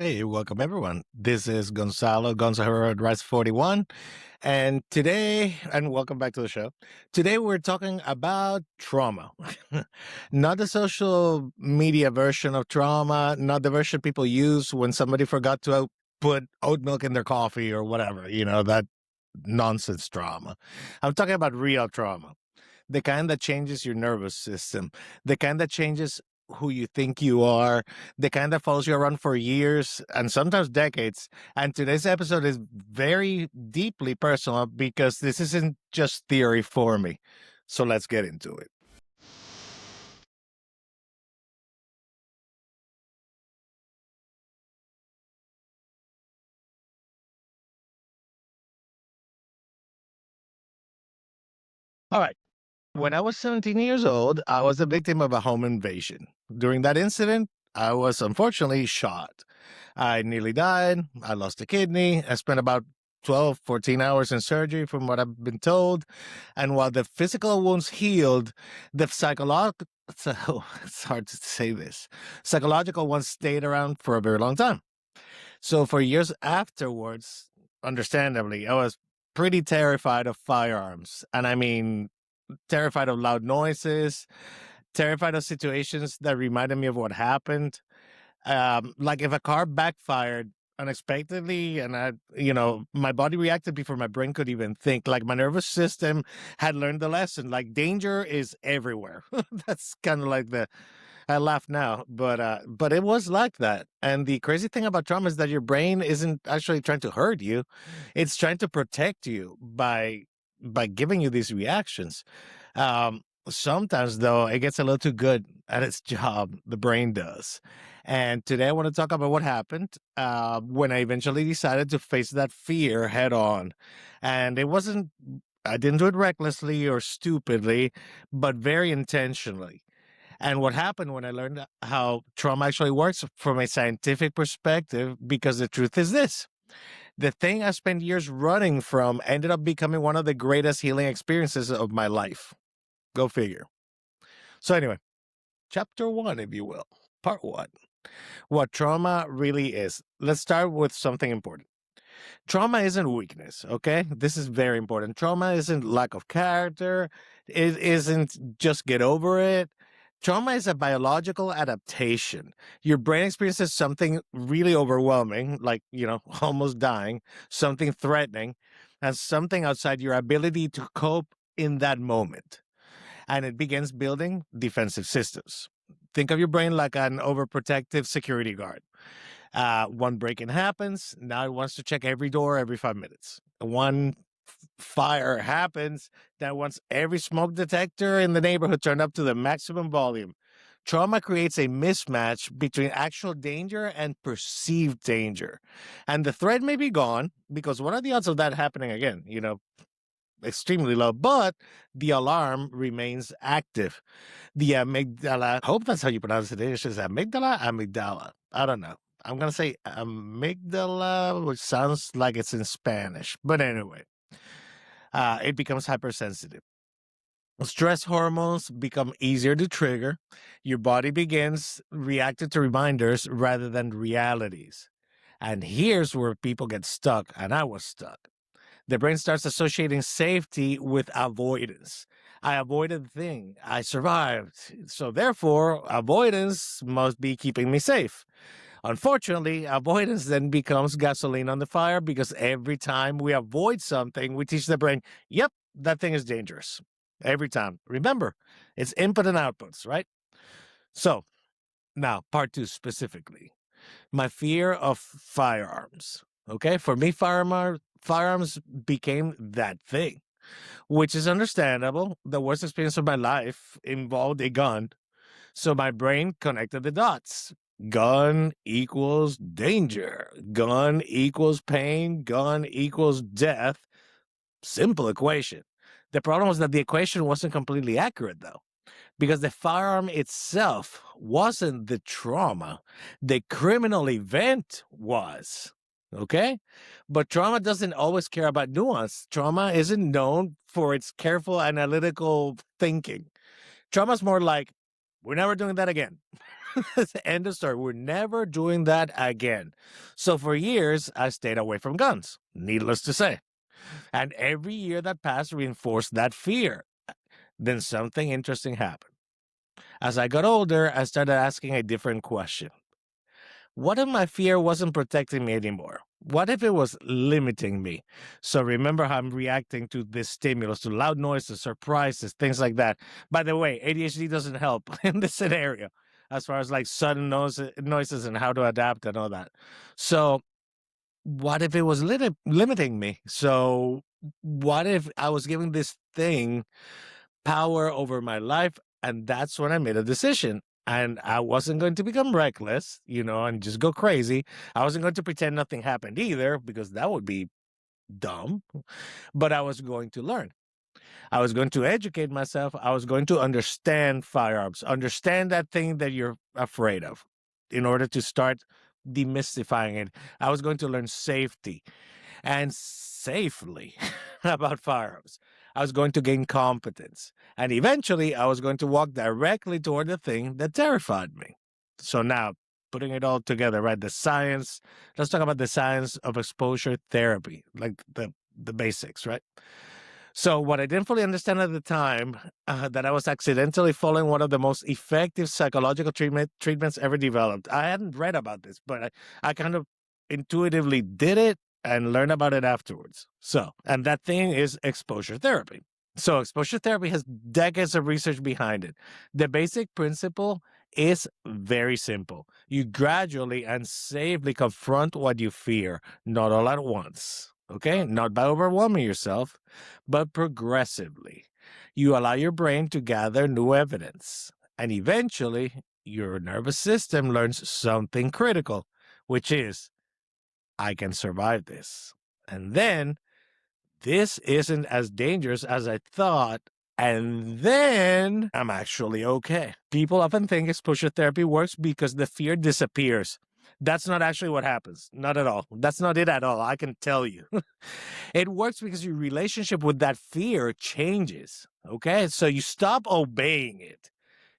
Hey, welcome everyone. This is Gonzo Rise 41. And welcome back to the show. Today we're talking about trauma. Not the social media version of trauma, not the version people use when somebody forgot to put oat milk in their coffee or whatever, that nonsense trauma. I'm talking about real trauma, the kind that changes your nervous system, the kind that changes who you think you are, the kind that follows you around for years and sometimes decades. And today's episode is very deeply personal because this isn't just theory for me. So let's get into it. All right. When I was 17 years old, I was a victim of a home invasion. During that incident, I was unfortunately shot. I nearly died. I lost a kidney. I spent about 12, 14 hours in surgery, from what I've been told. And while the physical wounds healed, the psychological, so it's hard to say this, psychological ones stayed around for a very long time. So for years afterwards, understandably, I was pretty terrified of firearms. And I mean, terrified of loud noises, terrified of situations that reminded me of what happened. Like if a car backfired unexpectedly and my body reacted before my brain could even think, like my nervous system had learned the lesson, like danger is everywhere. That's kind of like I laugh now, but it was like that. And the crazy thing about trauma is that your brain isn't actually trying to hurt you. It's trying to protect you by giving you these reactions. Sometimes, though, it gets a little too good at its job. The brain does. And today I want to talk about what happened when I eventually decided to face that fear head on. And I didn't do it recklessly or stupidly, but very intentionally. And what happened when I learned how trauma actually works from a scientific perspective, because the truth is this: the thing I spent years running from ended up becoming one of the greatest healing experiences of my life. Go figure. So, anyway, chapter one, if you will, part one: what trauma really is. Let's start with something important. Trauma isn't weakness, okay? This is very important. Trauma isn't lack of character, it isn't just get over it. Trauma is a biological adaptation. Your brain experiences something really overwhelming, like, almost dying, something threatening, and something outside your ability to cope in that moment. And it begins building defensive systems. Think of your brain like an overprotective security guard. One break-in happens. Now it wants to check every door every 5 minutes. One fire happens. That wants every smoke detector in the neighborhood turned up to the maximum volume. Trauma creates a mismatch between actual danger and perceived danger. And the threat may be gone, because what are the odds of that happening again? Extremely low, but the alarm remains active. The amygdala, I hope that's how you pronounce it. It's just amygdala. I don't know. I'm going to say amygdala, which sounds like it's in Spanish. But anyway, it becomes hypersensitive. Stress hormones become easier to trigger. Your body begins reacting to reminders rather than realities. And here's where people get stuck, and I was stuck. The brain starts associating safety with avoidance. I avoided the thing. I survived. So therefore, avoidance must be keeping me safe. Unfortunately, avoidance then becomes gasoline on the fire, because every time we avoid something, we teach the brain, yep, that thing is dangerous. Every time. Remember, it's input and outputs, right? So now, part two specifically: my fear of firearms. Okay, for me, firearms became that thing, which is understandable. The worst experience of my life involved a gun, so my brain connected the dots. Gun equals danger. Gun equals pain. Gun equals death. Simple equation. The problem was that the equation wasn't completely accurate, though, because the firearm itself wasn't the trauma. The criminal event was. Okay? But trauma doesn't always care about nuance. Trauma isn't known for its careful analytical thinking. Trauma's more like, we're never doing that again. End of story. We're never doing that again. So for years, I stayed away from guns, needless to say. And every year that passed reinforced that fear. Then something interesting happened. As I got older, I started asking a different question. What if my fear wasn't protecting me anymore? What if it was limiting me? So remember how I'm reacting to this stimulus, to loud noises, surprises, things like that. By the way, ADHD doesn't help in this scenario as far as like sudden noises and how to adapt and all that. So what if it was limiting me? So what if I was giving this thing power over my life? And that's when I made a decision. And I wasn't going to become reckless, and just go crazy. I wasn't going to pretend nothing happened either, because that would be dumb. But I was going to learn. I was going to educate myself. I was going to understand firearms, understand that thing that you're afraid of in order to start demystifying it. I was going to learn safety and safely about firearms. I was going to gain competence. And eventually, I was going to walk directly toward the thing that terrified me. So now, putting it all together, right? The science, let's talk about the science of exposure therapy, like the basics, right? So what I didn't fully understand at the time, that I was accidentally following one of the most effective psychological treatments ever developed. I hadn't read about this, but I kind of intuitively did it and learned about it afterwards. So, and that thing is exposure therapy. So exposure therapy has decades of research behind it. The basic principle is very simple. You gradually and safely confront what you fear, not all at once. Okay, not by overwhelming yourself, but progressively. You allow your brain to gather new evidence, and eventually your nervous system learns something critical, which is, I can survive this. And then this isn't as dangerous as I thought. And then I'm actually okay. People often think exposure therapy works because the fear disappears. That's not actually what happens. Not at all. That's not it at all. I can tell you. It works because your relationship with that fear changes. Okay. So you stop obeying it.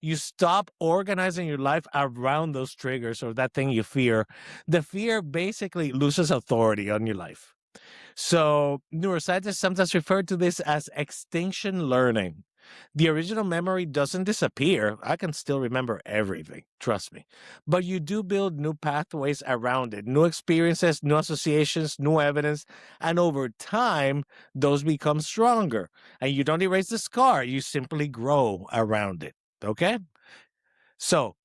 You stop organizing your life around those triggers or that thing you fear. The fear basically loses authority on your life. So neuroscientists sometimes refer to this as extinction learning. The original memory doesn't disappear. I can still remember everything, trust me. But you do build new pathways around it, new experiences, new associations, new evidence. And over time, those become stronger. And you don't erase the scar, you simply grow around it. Okay? So,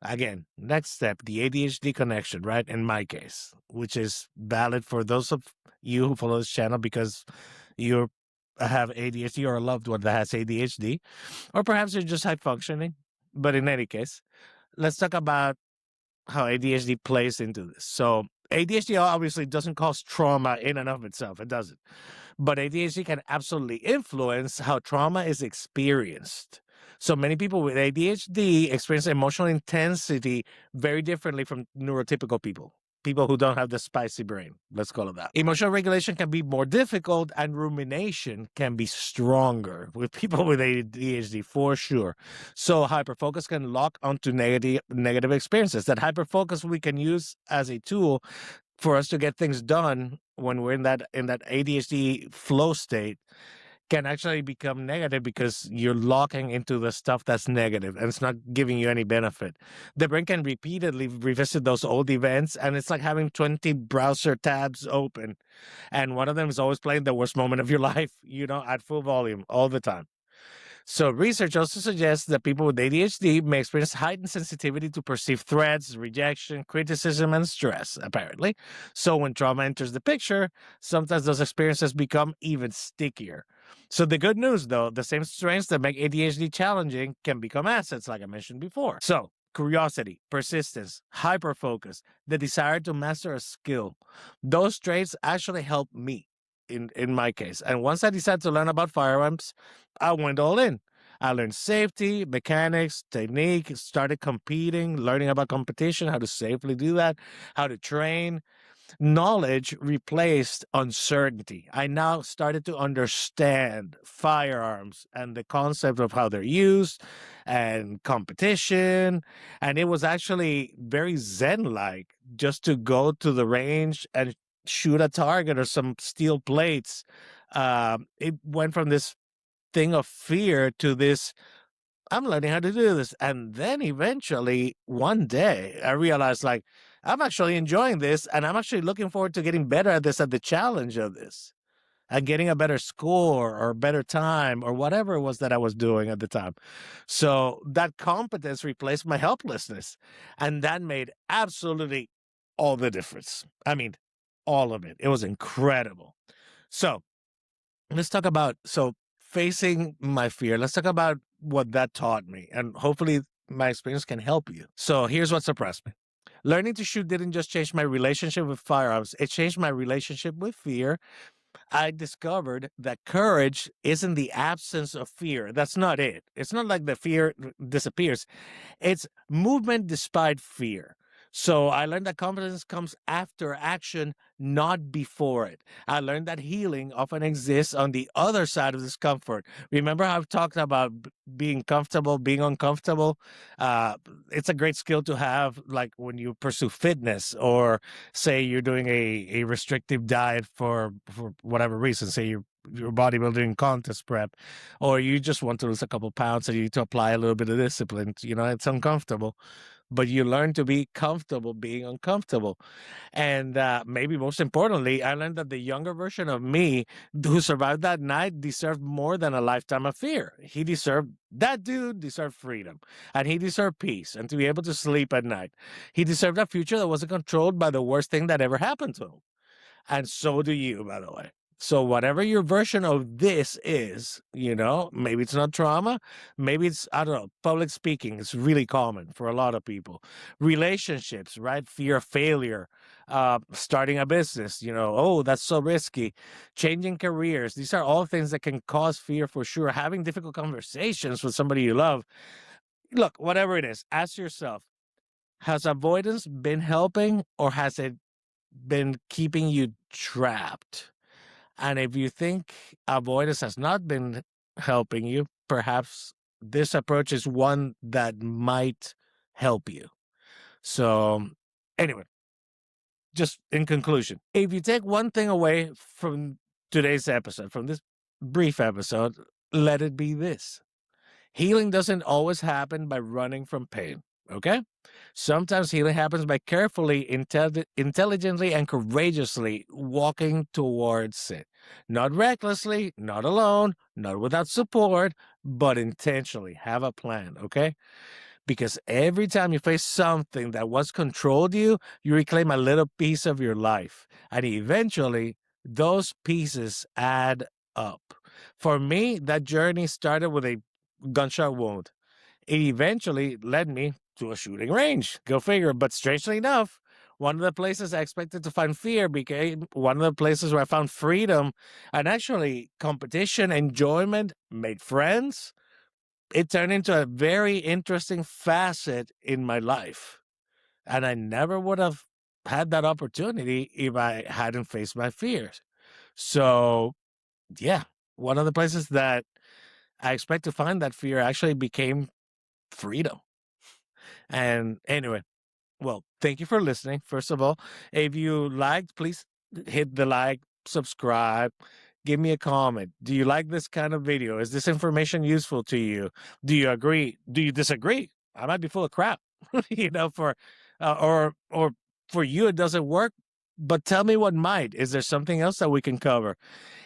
again, next step, the ADHD connection, right? In my case, which is valid for those of you who follow this channel because you have ADHD or a loved one that has ADHD, or perhaps you're just high functioning. But in any case, let's talk about how ADHD plays into this. So, ADHD obviously doesn't cause trauma in and of itself. It doesn't. But ADHD can absolutely influence how trauma is experienced. So many people with ADHD experience emotional intensity very differently from neurotypical people who don't have the spicy brain. Let's call it that. Emotional regulation can be more difficult and rumination can be stronger with people with ADHD for sure. So hyperfocus can lock onto negative experiences. That hyperfocus we can use as a tool for us to get things done when we're in that ADHD flow state can actually become negative because you're locking into the stuff that's negative and it's not giving you any benefit. The brain can repeatedly revisit those old events, and it's like having 20 browser tabs open, and one of them is always playing the worst moment of your life, at full volume all the time. So research also suggests that people with ADHD may experience heightened sensitivity to perceived threats, rejection, criticism, and stress, apparently. So when trauma enters the picture, sometimes those experiences become even stickier. So the good news, though, the same strengths that make ADHD challenging can become assets, like I mentioned before. So curiosity, persistence, hyperfocus, the desire to master a skill, those traits actually help me in my case. And once I decided to learn about firearms, I went all in. I learned safety, mechanics, technique, started competing, learning about competition, how to safely do that, how to train. Knowledge replaced uncertainty. I now started to understand firearms and the concept of how they're used and competition. And it was actually very zen like just to go to the range and shoot a target or some steel plates. It went from this thing of fear to this, I'm learning how to do this. And then eventually one day I realized like I'm actually enjoying this and I'm actually looking forward to getting better at this, at the challenge of this and getting a better score or better time or whatever it was that I was doing at the time. So that competence replaced my helplessness. And that made absolutely all the difference. I mean, all of it. It was incredible. So let's talk about facing my fear. Let's talk about what that taught me, and hopefully my experience can help you. So here's what surprised me. Learning to shoot didn't just change my relationship with firearms, it changed my relationship with fear. I discovered that courage isn't the absence of fear. That's not it. It's not like the fear disappears. It's movement despite fear. So I learned that confidence comes after action, not before it. I learned that healing often exists on the other side of discomfort. Remember how I've talked about being comfortable, being uncomfortable? Uh, it's a great skill to have, like when you pursue fitness, or say you're doing a restrictive diet for whatever reason. Say you're bodybuilding contest prep, or you just want to lose a couple pounds and you need to apply a little bit of discipline. It's uncomfortable, but you learn to be comfortable being uncomfortable. And maybe most importantly, I learned that the younger version of me who survived that night deserved more than a lifetime of fear. That dude deserved freedom, and he deserved peace and to be able to sleep at night. He deserved a future that wasn't controlled by the worst thing that ever happened to him. And so do you, by the way. So whatever your version of this is, maybe it's not trauma, maybe it's, I don't know, public speaking. It's really common for a lot of people. Relationships, right? Fear of failure, starting a business, oh, that's so risky. Changing careers. These are all things that can cause fear for sure. Having difficult conversations with somebody you love. Look, whatever it is, ask yourself, has avoidance been helping, or has it been keeping you trapped? And if you think avoidance has not been helping you, perhaps this approach is one that might help you. So, anyway, just in conclusion, if you take one thing away from today's episode, from this brief episode, let it be this: healing doesn't always happen by running from pain. Okay? Sometimes healing happens by carefully, intelligently, and courageously walking towards it. Not recklessly, not alone, not without support, but intentionally. Have a plan, okay? Because every time you face something that once controlled you, you reclaim a little piece of your life. And eventually, those pieces add up. For me, that journey started with a gunshot wound. It eventually led me to a shooting range. Go figure. But strangely enough, one of the places I expected to find fear became one of the places where I found freedom and actually competition, enjoyment, made friends. It turned into a very interesting facet in my life. And I never would have had that opportunity if I hadn't faced my fears. So, yeah, one of the places that I expect to find that fear actually became freedom. And anyway, well, thank you for listening. First of all, if you liked, please hit the like, subscribe, give me a comment. Do you like this kind of video? Is this information useful to you? Do you agree? Do you disagree? I might be full of crap, for or for you it doesn't work. But tell me what might. Is there something else that we can cover?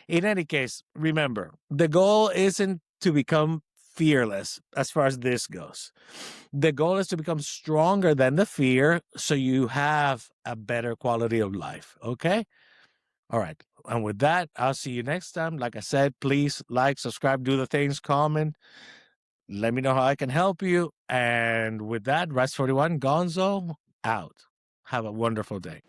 In any case, remember, the goal isn't to become fearless as far as this goes. The goal is to become stronger than the fear so you have a better quality of life. Okay? All right. And with that, I'll see you next time. Like I said, please like, subscribe, do the things, comment. Let me know how I can help you. And with that, Rise 41, Gonzo, out. Have a wonderful day.